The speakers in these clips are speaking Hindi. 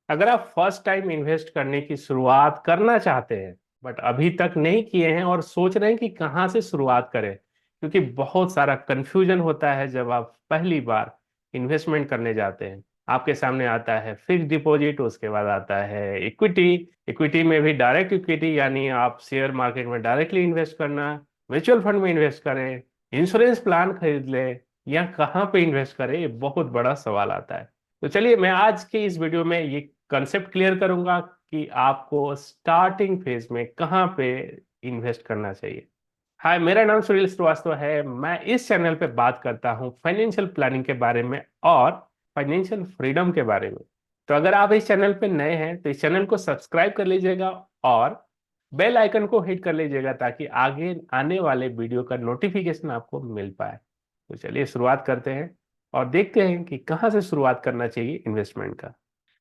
अगर आप फर्स्ट टाइम इन्वेस्ट करने की शुरुआत करना चाहते हैं बट अभी तक नहीं किए हैं और सोच रहे हैं कि कहाँ से शुरुआत करें, क्योंकि बहुत सारा कंफ्यूजन होता है जब आप पहली बार इन्वेस्टमेंट करने जाते हैं। आपके सामने आता है फिक्स डिपॉजिट, उसके बाद आता है इक्विटी। इक्विटी में भी डायरेक्ट इक्विटी यानी आप शेयर मार्केट में डायरेक्टली इन्वेस्ट करना, म्यूचुअल फंड में इन्वेस्ट करें, इंश्योरेंस प्लान खरीद लें, या कहाँ पे इन्वेस्ट करें, ये बहुत बड़ा सवाल आता है। तो चलिए मैं आज के इस वीडियो में ये कंसेप्ट क्लियर करूंगा कि आपको स्टार्टिंग फेज में कहाँ पे इन्वेस्ट करना चाहिए। हाय, मेरा नाम सुनील श्रीवास्तव है। मैं इस चैनल पे बात करता हूँ फाइनेंशियल प्लानिंग के बारे में और फाइनेंशियल फ्रीडम के बारे में। तो अगर आप इस चैनल पे नए हैं तो इस चैनल को सब्सक्राइब कर लीजिएगा और बेल आइकन को हिट कर लीजिएगा ताकि आगे आने वाले वीडियो का नोटिफिकेशन आपको मिल पाए। तो चलिए शुरुआत करते हैं और देखते हैं कि कहाँ से शुरुआत करना चाहिए इन्वेस्टमेंट का।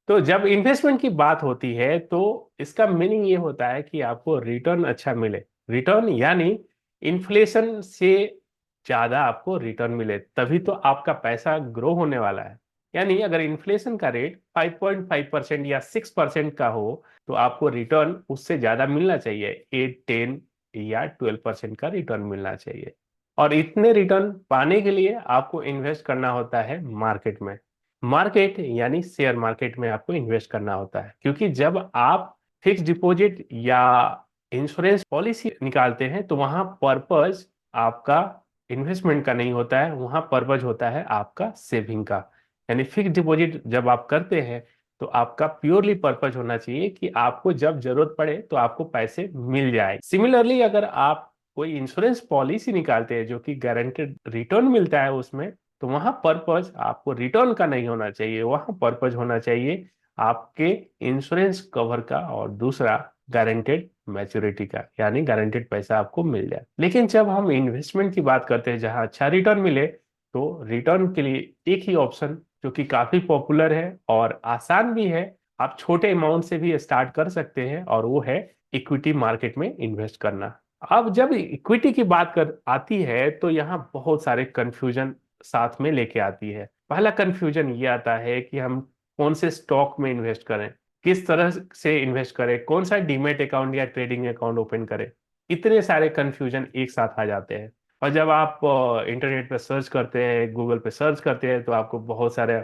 तो जब इन्वेस्टमेंट की बात होती है तो इसका मीनिंग ये होता है कि आपको रिटर्न अच्छा मिले। रिटर्न यानी इन्फ्लेशन से ज्यादा आपको रिटर्न मिले, तभी तो आपका पैसा ग्रो होने वाला है। यानी अगर इन्फ्लेशन का रेट 5.5% या 6% का हो तो आपको रिटर्न उससे ज्यादा मिलना चाहिए, 8, 10 या 12% का रिटर्न मिलना चाहिए। और इतने रिटर्न पाने के लिए आपको इन्वेस्ट करना होता है मार्केट में। मार्केट यानी शेयर मार्केट में आपको इन्वेस्ट करना होता है, क्योंकि जब आप फिक्स डिपॉजिट या इंश्योरेंस पॉलिसी निकालते हैं तो वहां पर्पस आपका इन्वेस्टमेंट का नहीं होता है, वहां पर्पस होता है आपका सेविंग का। यानी फिक्स डिपॉजिट जब आप करते हैं तो आपका प्योरली पर्पस होना चाहिए कि आपको जब जरूरत पड़े तो आपको पैसे मिल जाए। सिमिलरली अगर आप कोई इंश्योरेंस पॉलिसी निकालते हैं जो कि गारंटेड रिटर्न मिलता है उसमें, तो वहां पर्पस आपको रिटर्न का नहीं होना चाहिए, वहां पर्पस होना चाहिए आपके इंश्योरेंस कवर का और दूसरा गारंटेड मैच्योरिटी का, यानी गारंटेड पैसा आपको मिल जाए। लेकिन जब हम इन्वेस्टमेंट की बात करते हैं जहां अच्छा रिटर्न मिले, तो रिटर्न के लिए एक ही ऑप्शन जो कि काफी पॉपुलर है और आसान भी है, आप छोटे अमाउंट से भी स्टार्ट कर सकते हैं, और वो है इक्विटी मार्केट में इन्वेस्ट करना। अब जब इक्विटी की बात कर आती है तो यहाँ बहुत सारे कंफ्यूजन साथ में लेके आती है। पहला कंफ्यूजन ये आता है कि हम कौन से स्टॉक में इन्वेस्ट करें, किस तरह से इन्वेस्ट करें, कौन सा डीमेट अकाउंट या ट्रेडिंग अकाउंट ओपन करें। इतने सारे कंफ्यूजन एक साथ आ जाते हैं। और जब आप इंटरनेट पे सर्च करते हैं, गूगल पे सर्च करते हैं, तो आपको बहुत सारे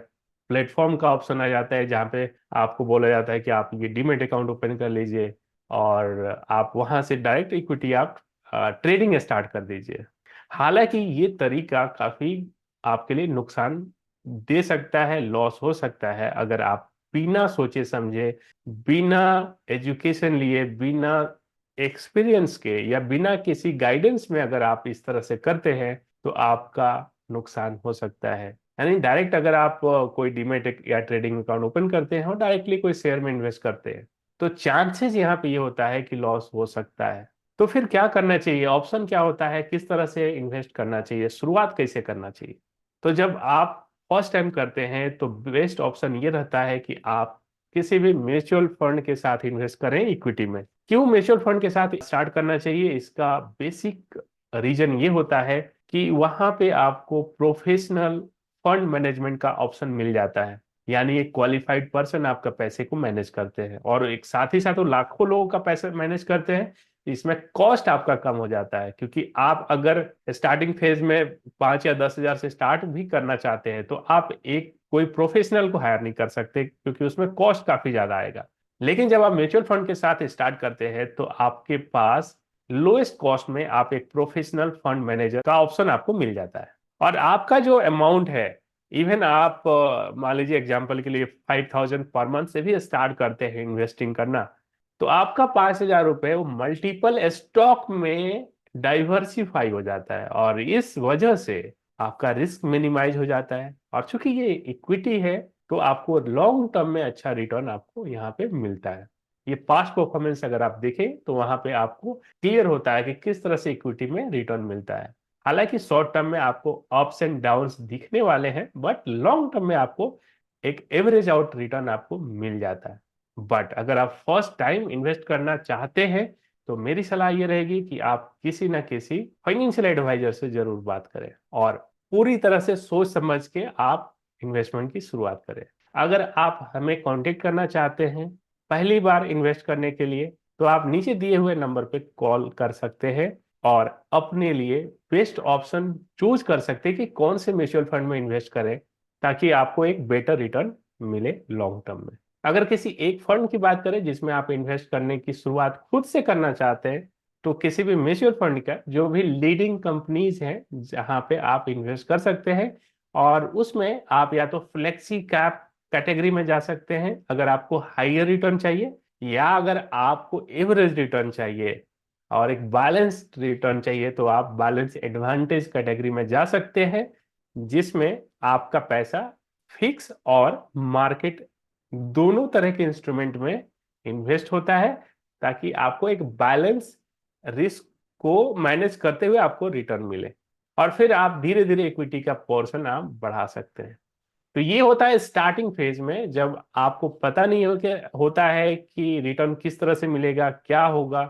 प्लेटफॉर्म का ऑप्शन आ जाता है जहाँ पे आपको बोला जाता है कि आप ये डीमेट अकाउंट ओपन कर लीजिए और आप वहां से डायरेक्ट इक्विटी आप ट्रेडिंग स्टार्ट कर दीजिए। हालांकि ये तरीका काफी आपके लिए नुकसान दे सकता है, लॉस हो सकता है, अगर आप बिना सोचे समझे, बिना एजुकेशन लिए, बिना एक्सपीरियंस के या बिना किसी गाइडेंस में अगर आप इस तरह से करते हैं तो आपका नुकसान हो सकता है। यानी डायरेक्ट अगर आप कोई डीमेट या ट्रेडिंग अकाउंट ओपन करते हैं और डायरेक्टली कोई शेयर में इन्वेस्ट करते हैं तो चांसेस यहाँ पे ये होता है कि लॉस हो सकता है। तो फिर क्या करना चाहिए, ऑप्शन क्या होता है, किस तरह से इन्वेस्ट करना चाहिए, शुरुआत कैसे करना चाहिए। तो जब आप फर्स्ट टाइम करते हैं तो बेस्ट ऑप्शन ये रहता है कि आप किसी भी म्यूचुअल फंड के साथ इन्वेस्ट करें इक्विटी में। क्यों म्यूचुअल फंड के साथ स्टार्ट करना चाहिए, इसका बेसिक रीजन ये होता है कि वहां पे आपको प्रोफेशनल फंड मैनेजमेंट का ऑप्शन मिल जाता है। यानी एक क्वालिफाइड पर्सन आपका पैसे को मैनेज करते हैं, और एक साथ ही साथ वो लाखों लोगों का पैसा मैनेज करते हैं। इसमें कॉस्ट आपका कम हो जाता है, क्योंकि आप अगर स्टार्टिंग फेज में 5 या 10 हजार से स्टार्ट भी करना चाहते हैं तो आप एक कोई प्रोफेशनल को हायर नहीं कर सकते, क्योंकि उसमें कॉस्ट काफी ज्यादा आएगा। लेकिन जब आप म्यूचुअल फंड के साथ स्टार्ट करते हैं तो आपके पास लोएस्ट कॉस्ट में आप एक प्रोफेशनल फंड मैनेजर का ऑप्शन आपको मिल जाता है। और आपका जो अमाउंट है, इवन आप मान लीजिए एग्जांपल के लिए 5,000 पर मंथ से भी स्टार्ट करते हैं इन्वेस्टिंग करना, तो आपका 5,000 रुपये वो मल्टीपल स्टॉक में डाइवर्सिफाई हो जाता है, और इस वजह से आपका रिस्क मिनिमाइज हो जाता है। और चूंकि ये इक्विटी है तो आपको लॉन्ग टर्म में अच्छा रिटर्न आपको यहाँ पे मिलता है। ये पास्ट परफॉर्मेंस अगर आप देखें तो वहां पे आपको क्लियर होता है कि किस तरह से इक्विटी में रिटर्न मिलता है। हालांकि शॉर्ट टर्म में आपको अप्स एंड डाउन्स दिखने वाले हैं, बट लॉन्ग टर्म में आपको एक एवरेज आउट रिटर्न आपको मिल जाता है। बट अगर आप फर्स्ट टाइम इन्वेस्ट करना चाहते हैं तो मेरी सलाह ये रहेगी कि आप किसी ना किसी फाइनेंशियल एडवाइजर से जरूर बात करें और पूरी तरह से सोच समझ के आप इन्वेस्टमेंट की शुरुआत करें। अगर आप हमें कांटेक्ट करना चाहते हैं पहली बार इन्वेस्ट करने के लिए, तो आप नीचे दिए हुए नंबर पे कॉल कर सकते हैं और अपने लिए बेस्ट ऑप्शन चूज कर सकते हैं कि कौन से म्यूचुअल फंड में इन्वेस्ट करें ताकि आपको एक बेटर रिटर्न मिले लॉन्ग टर्म में। अगर किसी एक फंड की बात करें जिसमें आप इन्वेस्ट करने की शुरुआत खुद से करना चाहते हैं, तो किसी भी म्यूचुअल फंड का जो भी लीडिंग कंपनीज हैं जहां पे आप इन्वेस्ट कर सकते हैं, और उसमें आप या तो फ्लेक्सी कैप कैटेगरी में जा सकते हैं अगर आपको हाइयर रिटर्न चाहिए, या अगर आपको एवरेज रिटर्न चाहिए और एक बैलेंस्ड रिटर्न चाहिए तो आप बैलेंस एडवांटेज कैटेगरी में जा सकते हैं, जिसमें आपका पैसा फिक्स और मार्केट दोनों तरह के इंस्ट्रूमेंट में इन्वेस्ट होता है, ताकि आपको एक बैलेंस रिस्क को मैनेज करते हुए आपको रिटर्न मिले, और फिर आप धीरे धीरे इक्विटी का पोर्शन आप बढ़ा सकते हैं। तो ये होता है स्टार्टिंग फेज में, जब आपको पता नहीं होता है कि रिटर्न किस तरह से मिलेगा, क्या होगा।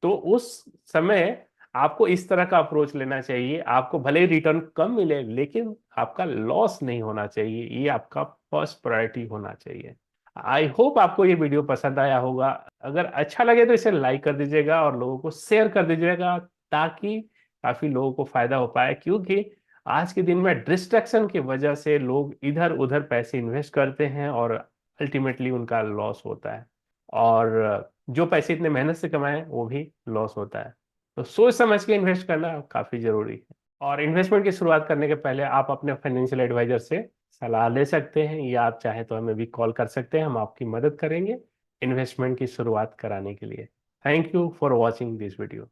तो उस समय आपको इस तरह का अप्रोच लेना चाहिए। आपको भले ही रिटर्न कम मिले लेकिन आपका लॉस नहीं होना चाहिए, ये आपका फर्स्ट प्रायोरिटी होना चाहिए। आई होप आपको ये वीडियो पसंद आया होगा। अगर अच्छा लगे तो इसे लाइक कर दीजिएगा और लोगों को शेयर कर दीजिएगा, ताकि काफी लोगों को फायदा हो पाए, क्योंकि आज के दिन में डिस्ट्रैक्शन की वजह से लोग इधर उधर पैसे इन्वेस्ट करते हैं और अल्टीमेटली उनका लॉस होता है, और जो पैसे इतने मेहनत से कमाए वो भी लॉस होता है। तो सोच समझ के इन्वेस्ट करना काफी जरूरी है, और इन्वेस्टमेंट की शुरुआत करने के पहले आप अपने फाइनेंशियल एडवाइजर से सलाह ले सकते हैं, या आप चाहें तो हमें भी कॉल कर सकते हैं, हम आपकी मदद करेंगे इन्वेस्टमेंट की शुरुआत कराने के लिए। Thank you for watching this video.